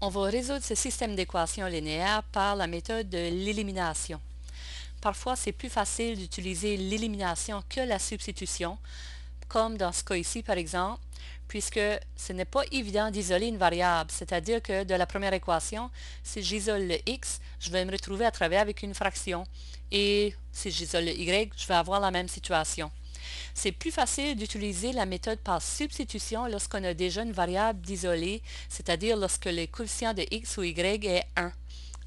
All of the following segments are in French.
on va résoudre ce système d'équations linéaires par la méthode de l'élimination. Parfois, c'est plus facile d'utiliser l'élimination que la substitution, comme dans ce cas ici par exemple, puisque ce n'est pas évident d'isoler une variable, c'est-à-dire que de la première équation, si j'isole le x, je vais me retrouver à travailler avec une fraction, et si j'isole le y, je vais avoir la même situation. C'est plus facile d'utiliser la méthode par substitution lorsqu'on a déjà une variable d'isoler, c'est-à-dire lorsque le coefficient de x ou y est 1.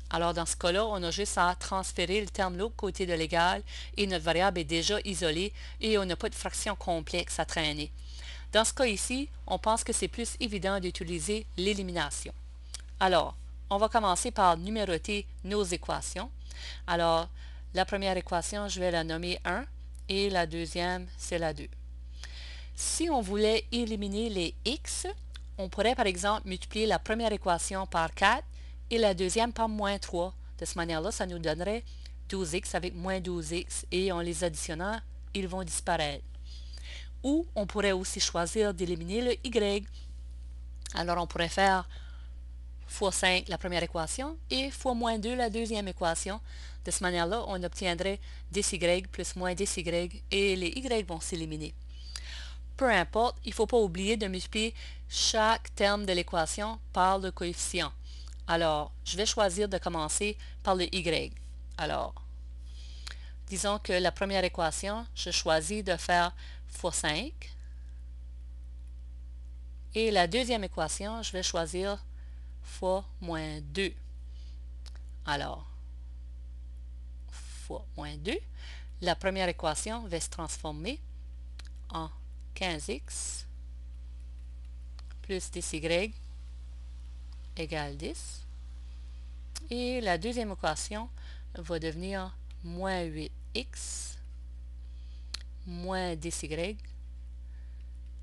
Alors dans ce cas-là, on a juste à transférer le terme de l'autre côté de l'égal et notre variable est déjà isolée et on n'a pas de fraction complexe à traîner. Dans ce cas ici, on pense que c'est plus évident d'utiliser l'élimination. Alors, on va commencer par numéroter nos équations. Alors, la première équation, je vais la nommer 1 et la deuxième, c'est la 2. Si on voulait éliminer les x, on pourrait par exemple multiplier la première équation par 4 et la deuxième par moins 3. De cette manière-là, ça nous donnerait 12x avec moins 12x et en les additionnant, ils vont disparaître. Ou on pourrait aussi choisir d'éliminer le y. Alors on pourrait faire fois 5 la première équation et fois moins 2 la deuxième équation. De cette manière-là, on obtiendrait dy plus moins dy et les y vont s'éliminer. Peu importe, il ne faut pas oublier de multiplier chaque terme de l'équation par le coefficient. Alors, je vais choisir de commencer par le y. Alors, disons que la première équation, je choisis de faire fois 5. Et la deuxième équation, je vais choisir fois moins 2. Alors, fois moins 2. La première équation va se transformer en 15x plus dy égale 10. Et la deuxième équation va devenir moins 8x moins dy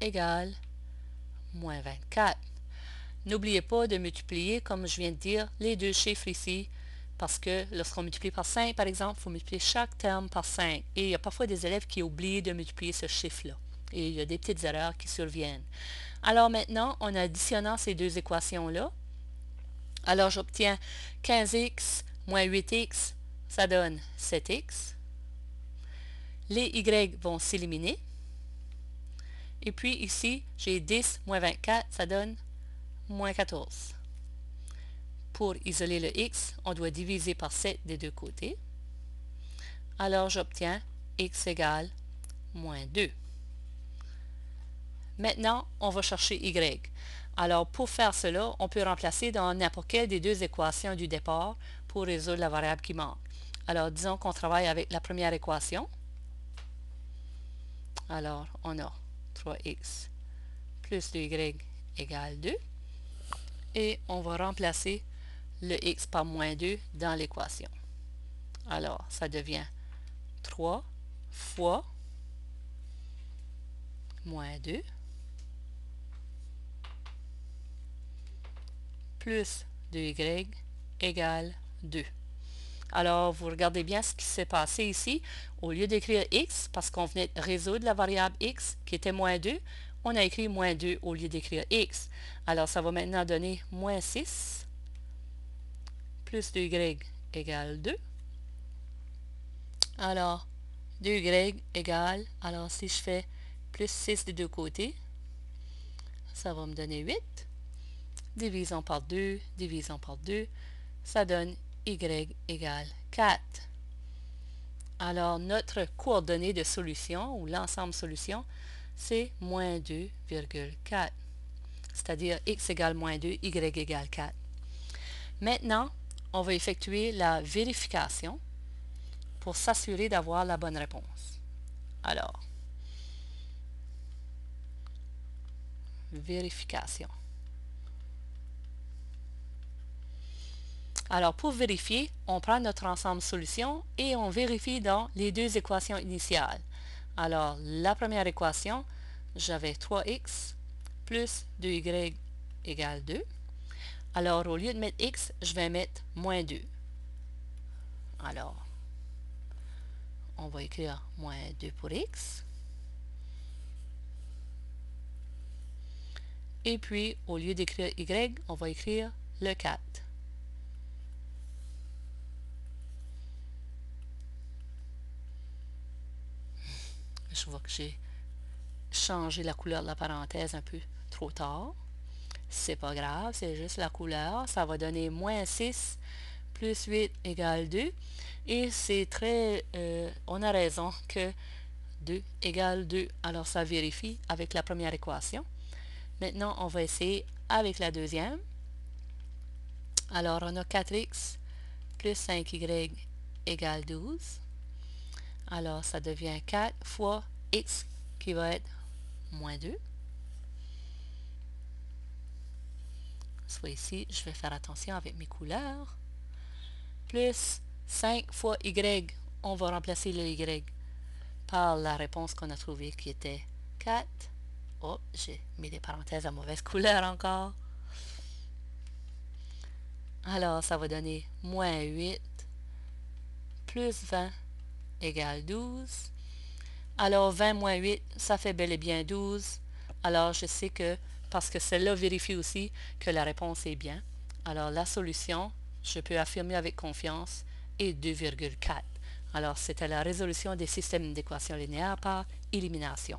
égale moins 24. N'oubliez pas de multiplier, comme je viens de dire, les deux chiffres ici, parce que lorsqu'on multiplie par 5, par exemple, il faut multiplier chaque terme par 5. Et il y a parfois des élèves qui oublient de multiplier ce chiffre-là. Et il y a des petites erreurs qui surviennent. Alors maintenant, en additionnant ces deux équations-là, alors j'obtiens 15x moins 8x, ça donne 7x. Les y vont s'éliminer. Et puis ici, j'ai 10 moins 24, ça donne moins 14. Pour isoler le x, on doit diviser par 7 des deux côtés. Alors j'obtiens x égale moins 2. Maintenant, on va chercher y. Alors pour faire cela, on peut remplacer dans n'importe quelle des deux équations du départ pour résoudre la variable qui manque. Alors disons qu'on travaille avec la première équation. Alors on a 3x plus 2y égale 2. Et on va remplacer le x par moins 2 dans l'équation. Alors, ça devient 3 fois moins 2 plus 2y égale 2. Alors, vous regardez bien ce qui s'est passé ici. Au lieu d'écrire x, parce qu'on venait de résoudre la variable x qui était moins 2, on a écrit moins 2 au lieu d'écrire x. Alors, ça va maintenant donner moins 6 plus 2y égale 2. Alors, 2y égale, alors si je fais plus 6 des deux côtés, ça va me donner 8. Divisons par 2, divisons par 2, ça donne y égale 4. Alors, notre coordonnée de solution, ou l'ensemble solution, c'est moins 2,4. C'est-à-dire x égale moins 2, y égale 4. Maintenant, on va effectuer la vérification pour s'assurer d'avoir la bonne réponse. Alors, vérification. Alors, pour vérifier, on prend notre ensemble solution et on vérifie dans les deux équations initiales. Alors, la première équation, j'avais 3x plus 2y égale 2. Alors, au lieu de mettre x, je vais mettre moins 2. Alors, on va écrire moins 2 pour x. Et puis, au lieu d'écrire y, on va écrire le 4. Je vois que j'ai changé la couleur de la parenthèse un peu trop tard. C'est pas grave, c'est juste la couleur. Ça va donner moins 6 plus 8 égale 2. Et c'est très... on a raison que 2 égale 2. Alors ça vérifie avec la première équation. Maintenant, on va essayer avec la deuxième. Alors, on a 4x plus 5y égale 12. Alors, ça devient 4 fois x qui va être moins 2. Soit ici, je vais faire attention avec mes couleurs. Plus 5 fois y, on va remplacer le y par la réponse qu'on a trouvée qui était 4. Oh, j'ai mis des parenthèses à mauvaise couleur encore. Alors, ça va donner moins 8 plus 20 égale 12. Alors, 20 moins 8, ça fait bel et bien 12. Alors, je sais que, parce que celle-là vérifie aussi que la réponse est bien. Alors, la solution, je peux affirmer avec confiance, est 2,4. Alors, c'était la résolution des systèmes d'équations linéaires par élimination.